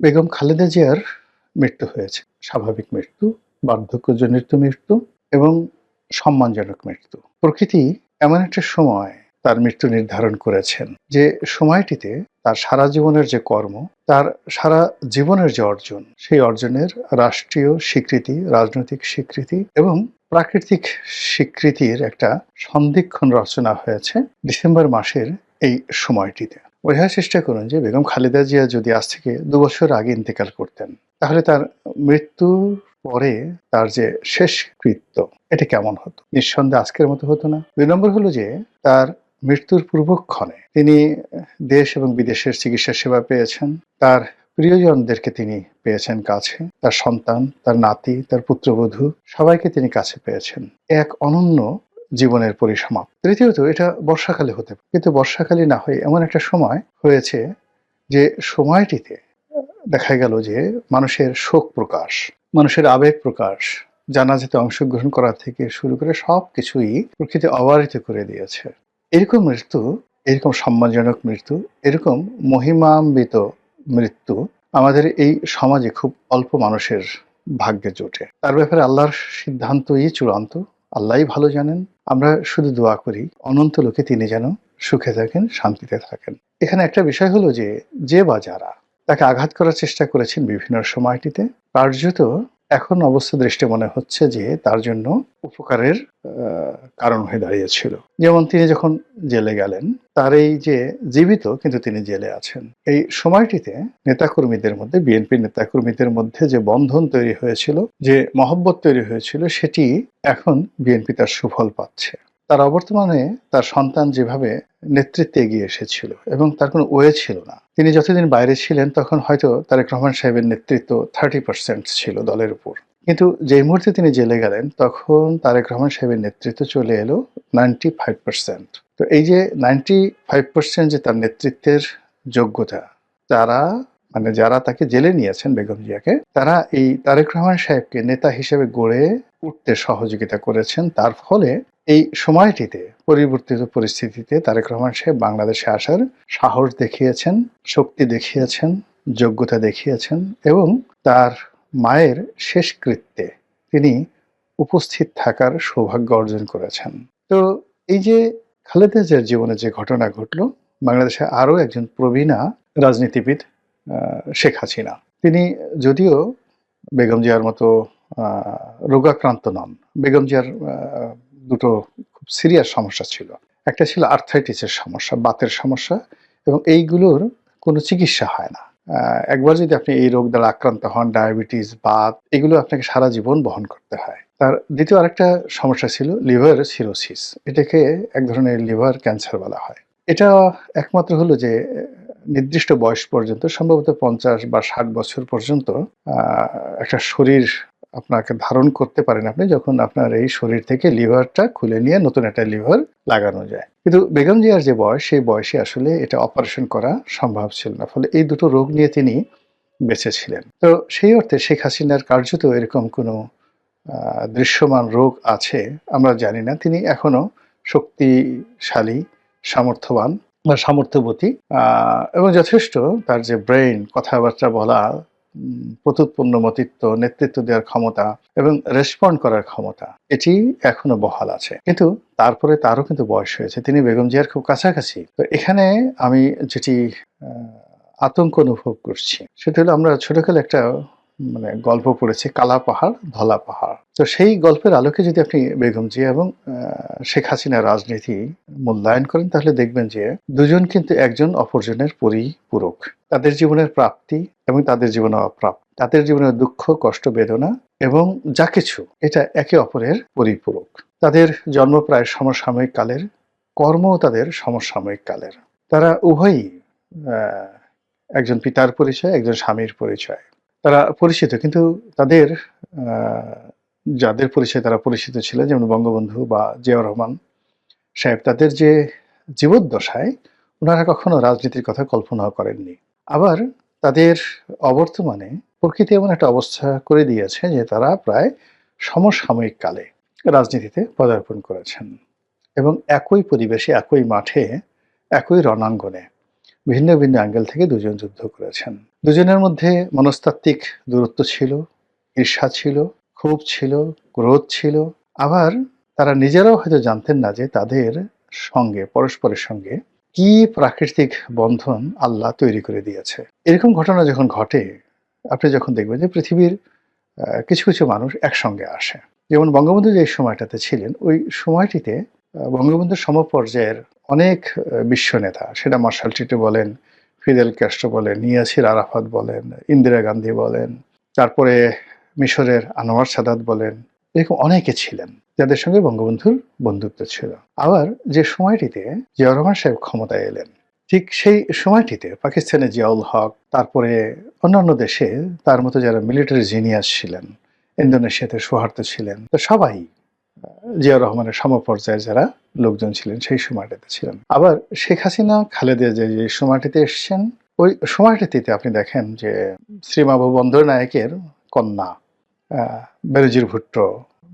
বেগম খালেদা জিয়ার মৃত্যু হয়েছে। স্বাভাবিক মৃত্যু, বার্ধক্যজনিত মৃত্যু এবং সম্মানজনক মৃত্যু। প্রকৃতি এমন একটা সময় তার মৃত্যু নির্ধারণ করেছেন যে সময়টিতে তার সারা জীবনের যে কর্ম, তার সারা জীবনের যে অর্জন, সেই অর্জনের রাষ্ট্রীয় স্বীকৃতি, রাজনৈতিক স্বীকৃতি এবং প্রাকৃতিক স্বীকৃতির একটা সন্ধিক্ষণ রচনা হয়েছে ডিসেম্বর মাসের এই সময়টিতে। বোঝার চেষ্টা করুন যে বেগম খালেদা জিয়া যদি আজ থেকে ২ বছর আগে ইন্তেকাল করতেন, তাহলে তার মৃত্যুর পরে তার যে শেষকৃত্য এটা কেমন হতো? নিঃসন্দেহে আজকের মতো হতো না। ২ নম্বর হলো যে তার মৃত্যুর পূর্বক্ষণে তিনি দেশ এবং বিদেশের চিকিৎসা সেবা পেয়েছেন। তার প্রিয়জনদেরকে তিনি পেয়েছেন কাছে। তার সন্তান, তার নাতি, তার পুত্রবধূ সবাইকে তিনি কাছে পেয়েছেন। এক অনন্য জীবনের পরিসমাপ্তি। তৃতীয়ত এটা বর্ষাকালে হতে পারে। কিন্তু বর্ষাকালে না হয়ে এমন একটা সময় হয়েছে যে সময়টিতে দেখা গেল যে মানুষের শোক প্রকাশ, মানুষের আবেগ প্রকাশ, জানাজাতে অংশগ্রহণ করা থেকে শুরু করে সবকিছুই প্রকৃতি অবারিত করে দিয়েছে। এরকম মৃত্যু, এরকম সম্মানজনক মৃত্যু, এরকম মহিমান্বিত মৃত্যু আমাদের এই সমাজে খুব অল্প মানুষের ভাগ্যে জোটে। তার ব্যাপারে আল্লাহর সিদ্ধান্তই চূড়ান্ত। আল্লাহই ভালো জানেন। আমরা শুধু দোয়া করি অনন্ত লোকে তিনি যেন সুখে থাকেন, শান্তিতে থাকেন। এখানে একটা বিষয় হলো যে, যে বা যারা তাকে আঘাত করার চেষ্টা করেছেন বিভিন্ন সময়টিতে, কার্যত এখন অবস্থা দৃষ্টে মনে হচ্ছে যে তার জন্য উপকারের কারণ হয়ে দাঁড়িয়েছিল। যেমন তিনি যখন জেলে গেলেন, তার এই যে জীবিত কিন্তু তিনি জেলে আছেন, এই সময়টিতে নেতাকর্মীদের মধ্যে, বিএনপির নেতাকর্মীদের মধ্যে যে বন্ধন তৈরি হয়েছিল, যে মহব্বত তৈরি হয়েছিল, সেটি এখন বিএনপি তার সুফল পাচ্ছে। তার অবর্তমানে তার সন্তান যেভাবে নেতৃত্বে এগিয়ে এসেছিল এবং তার কোনো ওয়ে ছিল না। তিনি যতদিন বাইরে ছিলেন তখন হয়তো তারেক রহমান সাহেবের নেতৃত্ব 30% ছিল দলের উপর। কিন্তু যেই মুহূর্তে তিনি জেলে গেলেন তখন তারেক রহমান সাহেবের নেতৃত্ব চলে এলো 95%। তো এই যে 95% যে তার নেতৃত্বের যোগ্যতা, তারা মানে যারা তাকে জেলে নিয়েছেন বেগম জিয়াকে, তারা এই তারেক রহমান সাহেবকে নেতা হিসেবে গড়ে উঠতে সহযোগিতা করেছেন। তার ফলে এই সময়টিতে পরিবর্তিত পরিস্থিতিতে তারেক রহমান সাহেব বাংলাদেশে আসার সাহস দেখিয়েছেন, শক্তি দেখিয়েছেন, যোগ্যতা দেখিয়েছেন এবং তার মায়ের শেষকৃত্যে তিনি উপস্থিত থাকার সৌভাগ্য অর্জন করেছেন। তো এই যে খালেদা জিয়ার জীবনে যে ঘটনা ঘটল, বাংলাদেশে আরও একজন প্রবীণা রাজনীতিবিদ শেখ হাসিনা। তিনি যদিও বেগম জিয়ার মতো রোগাক্রান্ত নন। বেগম জিয়ার দুটো খুব সিরিয়াস সমস্যা ছিল। একটা ছিল আর্থ্রাইটিসের সমস্যা, বাতের সমস্যা, এবং এইগুলোর কোনো চিকিৎসা হয় না। একবার যদি আপনি এই রোগ দ্বারা আক্রান্ত হন, ডায়াবেটিস, বাত, এগুলো আপনাকে সারা জীবন বহন করতে হয়। তার দ্বিতীয় আরেকটা সমস্যা ছিল লিভার সিরোসিস। এটাকে এক ধরনের লিভার ক্যান্সার বলা হয়। এটা একমাত্র হলো যে নির্দিষ্ট বয়স পর্যন্ত, সম্ভবত 50 বা 60 বছর পর্যন্ত একটা শরীর আপনাকে ধারণ করতে পারেন আপনি, যখন আপনার এই শরীর থেকে লিভারটা খুলে নিয়ে নতুন একটা লিভার লাগানো যায়। কিন্তু বেগম জিয়ার যে বয়স, সেই বয়সে আসলে এটা অপারেশন করা সম্ভব ছিল না। ফলে এই দুটো রোগ নিয়ে তিনি বেঁচে ছিলেন। তো সেই অর্থে শেখ হাসিনার কার্যত এরকম কোনো দৃশ্যমান রোগ আছে আমরা জানি না। তিনি এখনো শক্তিশালী, সামর্থ্যবান বা সামর্থ্যবতী এবং যথেষ্ট তার যে ব্রেইন, কথাবার্তা বলা, প্রত্যুৎপন্নমতিত্ব, নেতৃত্ব দেওয়ার ক্ষমতা এবং রেসপন্ড করার ক্ষমতা, এটি এখনো বহাল আছে। কিন্তু তারপরে তারও কিন্তু বয়স হয়েছে। তিনি বেগম জিয়ার খুব কাছাকাছি। তো এখানে আমি যেটি আতঙ্ক অনুভব করছি সেটা হলো, আমরা ছোটকালে একটা গল্প পড়েছি, কালা পাহাড় ধলা পাহাড়। তো সেই গল্পের আলোকে যদি আপনি বেগম জিয়া এবং শেখ হাসিনার রাজনীতি মূল্যায়ন করেন, তাহলে দেখবেন যে দুজন কিন্তু একজন অপরজনের পরিপূরক। তাদের জীবনের প্রাপ্তি এবং তাদের জীবনের অপ্রাপ্তি, তাদের জীবনের দুঃখ, কষ্ট, বেদনা এবং যা কিছু, এটা একে অপরের পরিপূরক। তাদের জন্ম প্রায় সমসাময়িক কালের, কর্মও তাদের সমসাময়িক কালের। তারা উভয়ই একজন পিতার পরিচয়, একজন স্বামীর পরিচয়। তারা পরিচিত, কিন্তু তাদের যাদের পরিচয় তারা পরিচিত ছিলেন, যেমন বঙ্গবন্ধু বা জিয়াউর রহমান সাহেব, তাদের যে জীবদ্দশায় ওনারা কখনো রাজনীতির কথা কল্পনাও করেননি। আবার তাদের অবর্তমানে প্রকৃতি এমন একটা অবস্থা করে দিয়েছে যে তারা প্রায় সমসাময়িক কালে রাজনীতিতে পদার্পণ করেছেন এবং একই পরিবেশে, একই মাঠে, একই রণাঙ্গনে ভিন্ন ভিন্ন অ্যাঙ্গেল থেকে দুজন যুদ্ধ করেছেন। দুজনের মধ্যে মনস্তাত্ত্বিক দূরত্ব ছিল, ঈর্ষা ছিল, ক্ষোভ ছিল, ক্রোধ ছিল। আবার তারা নিজেরাও হয়তো জানতেন না যে তাদের সঙ্গে, পরস্পরের সঙ্গে কি প্রাকৃতিক বন্ধন আল্লাহ তৈরি করে দিয়েছে। এরকম ঘটনা যখন ঘটে, আপনি যখন দেখবেন যে পৃথিবীর কিছু কিছু মানুষ একসঙ্গে আসে। যেমন বঙ্গবন্ধু যে সময়টাতে ছিলেন, ওই সময়টিতে বঙ্গবন্ধুর সমপর্যায়ের অনেক বিশ্ব নেতা, সেটা মার্শাল টিটো বলেন, ফিদেল ক্যাস্ট্রো বলেন, ইয়াসির আরাফাত বলেন, ইন্দিরা গান্ধী বলেন, তারপরে মিশরের আনোয়ার সাদাত বলেন, এরকম অনেকে ছিলেন যাদের সঙ্গে বঙ্গবন্ধুর বন্ধুত্ব ছিল। আবার যে সময়টিতে জিয়াউর রহমান সাহেব ক্ষমতায় এলেন, ঠিক সেই সময়টিতে পাকিস্তানে জিয়াউল হক, তারপরে অন্যান্য দেশে তার মতো যারা মিলিটারি জিনিয়াস ছিলেন, ইন্দোনেশিয়াতে সুহার্তো ছিলেন, তো সবাই জিয়াউর রহমানের সমপর্যায়ে যারা লোকজন ছিলেন সেই সময়টাতে ছিলেন। আবার শেখ হাসিনা খালেদা যে সময়টিতে এসছেন, ওই সময়টিতে আপনি দেখেন যে শ্রীমাবু বন্দ্যোপাধ্যায়ের কন্যা বেনজির ভুট্টো,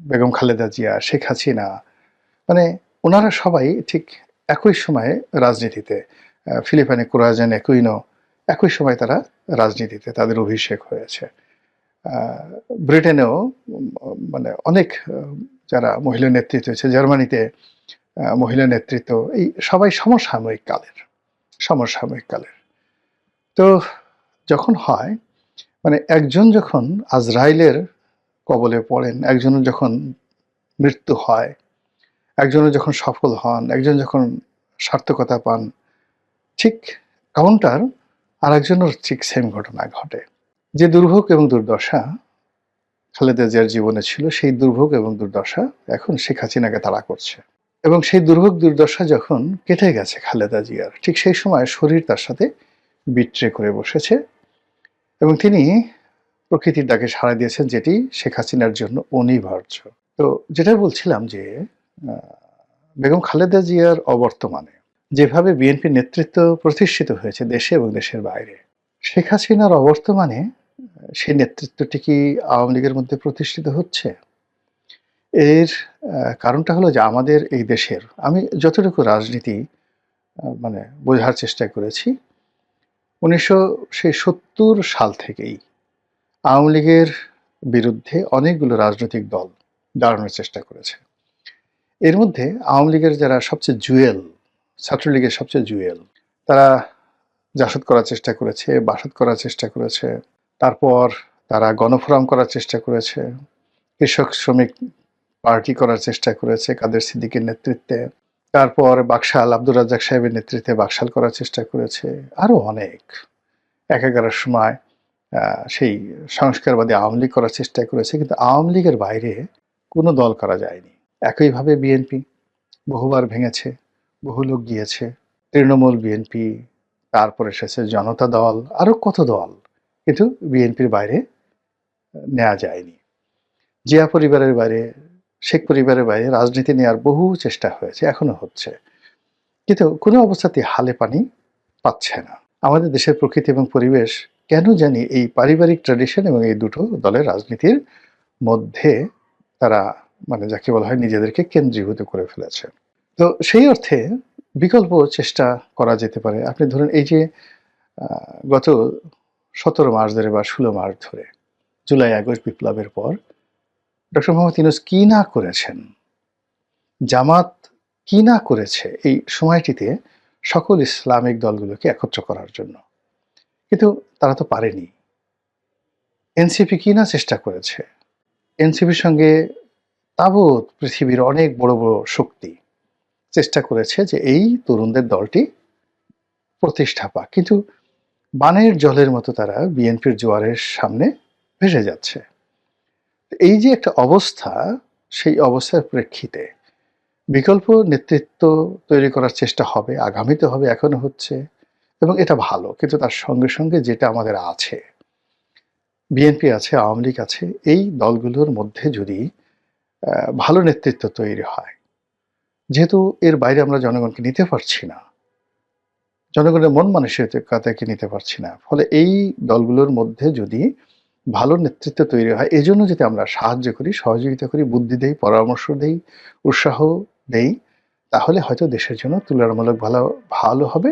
বেগম খালেদা জিয়া, শেখ হাসিনা, মানে ওনারা সবাই ঠিক একই সময়ে রাজনীতিতে, ফিলিপাইনে কোরাজেন একুইনো, একই সময় তারা রাজনীতিতে তাদের অভিষেক হয়েছে। ব্রিটেনেও মানে অনেক যারা মহিলা নেতৃত্ব হয়েছে, জার্মানিতে মহিলা নেতৃত্ব, এই সবাই সমসাময়িক কালের। তো যখন হয়, মানে একজন যখন আজরাইলের কবলে পড়েন, একজনের যখন মৃত্যু হয়, একজনের যখন সফল হন, একজন যখন সার্থকতা পান, ঠিক কাউন্টার আর একজনের ঠিক সেম ঘটনা ঘটে। যে দুর্ভোগ এবং দুর্দশা খালেদা জিয়ার জীবনে ছিল, সেই দুর্ভোগ এবং দুর্দশা এখন শেখ হাসিনাকে তাড়া করছে। এবং সেই দুর্ভোগ দুর্দশা যখন কেটে গেছে খালেদা জিয়ার, ঠিক সেই সময় শরীর তার সাথে বিট্রে করে বসেছে এবং তিনি প্রকৃতির ডাকে সাড়া দিয়েছেন, যেটি শেখ হাসিনার জন্য অনিবার্য। তো যেটা বলছিলাম যে বেগম খালেদা জিয়ার অবর্তমানে যেভাবে বিএনপি নেতৃত্ব প্রতিষ্ঠিত হয়েছে দেশে এবং দেশের বাইরে, শেখ হাসিনার অবর্তমানে সেই নেতৃত্বটি কি আওয়ামী লীগের মধ্যে প্রতিষ্ঠিত হচ্ছে? এর কারণটা হলো যে আমাদের এই দেশের, আমি যতটুকু রাজনীতি মানে বোঝার চেষ্টা করেছি, 1970 সাল থেকেই আওয়ামী লীগের বিরুদ্ধে অনেকগুলো রাজনৈতিক দল দাঁড়ানোর চেষ্টা করেছে। এর মধ্যে আওয়ামী লীগের যারা সবচেয়ে জুয়েল, ছাত্রলীগের সবচেয়ে জুয়েল, তারা জাসদ করার চেষ্টা করেছে, বাসদ করার চেষ্টা করেছে, তারপর তারা গণফোরাম করার চেষ্টা করেছে, কৃষক শ্রমিক পার্টি করার চেষ্টা করেছে কাদের সিদ্দিকের নেতৃত্বে, তারপর বাকশাল আব্দুর রাজ্জাক সাহেবের নেতৃত্বে বাকশাল করার চেষ্টা করেছে, আরও অনেক। একাগারের সময় সেই সংস্কারবাদী আওয়ামী লীগ করার চেষ্টা করেছে, কিন্তু আওয়ামী লীগের বাইরে কোনো দল করা যায়নি। একইভাবে বিএনপি বহুবার ভেঙেছে, বহু লোক গিয়েছে, তৃণমূল বিএনপি, তারপর এসেছে জনতা দল, আরও কত দল, কিন্তু বিএনপির বাইরে নেওয়া যায়নি। জিয়া পরিবারের বাইরে, শেখ পরিবারের বাইরে রাজনীতি নেওয়ার বহু চেষ্টা হয়েছে, এখনো হচ্ছে, কিন্তু কোনো অবস্থাতেই হালে পানি পাচ্ছে না। আমাদের দেশের প্রকৃতি এবং পরিবেশ কেন জানি এই পারিবারিক ট্র্যাডিশন এবং এই দুটো দলের রাজনীতির মধ্যে তারা, মানে যাকে বলা হয়, নিজেদেরকে কেন্দ্রীভূত করে ফেলেছে। তো সেই অর্থে বিকল্প চেষ্টা করা যেতে পারে। আপনি ধরুন এই যে গত 17 মাস ধরে বা 16 মাস ধরে জুলাই আগস্ট বিপ্লবের পর ডক্টর মোহাম্মদ ইউনূস কি না করেছেন, জামাত কি না করেছে এই সময়টিতে সকল ইসলামিক দলগুলোকে একত্র করার জন্য, কিন্তু তারা তো পারেনি। এনসিপি কি না চেষ্টা করেছে, এনসিপির সঙ্গে তাবৎ পৃথিবীর অনেক বড় বড় শক্তি চেষ্টা করেছে যে এই তরুণদের দলটি প্রতিষ্ঠা পাক, কিন্তু বানের জলের মতো তারা বিএনপির জোয়ারের সামনে ভেসে যাচ্ছে। এই যে একটা অবস্থা, সেই অবস্থার প্রেক্ষিতে বিকল্প নেতৃত্ব তৈরি করার চেষ্টা হবে, আগামীতে হবে, এখনো হচ্ছে, এবং এটা ভালো। কিন্তু তার সঙ্গে সঙ্গে যেটা আমাদের আছে, বিএনপি আছে, আওয়ামী লীগ আছে, এই দলগুলোর মধ্যে যদি ভালো নেতৃত্ব তৈরি হয়, যেহেতু এর বাইরে আমরা জনগণকে নিতে পারছি না, জনগণের মন মানসিকতাকে নিতে পারছি না, ফলে এই দলগুলোর মধ্যে যদি ভালো নেতৃত্ব তৈরি হয়, এজন্য যদি আমরা সাহায্য করি, সহযোগিতা করি, বুদ্ধি দেই, পরামর্শ দেই, উৎসাহ দেই, তাহলে হয়তো দেশের জন্য তুলনামূলক ভালো হবে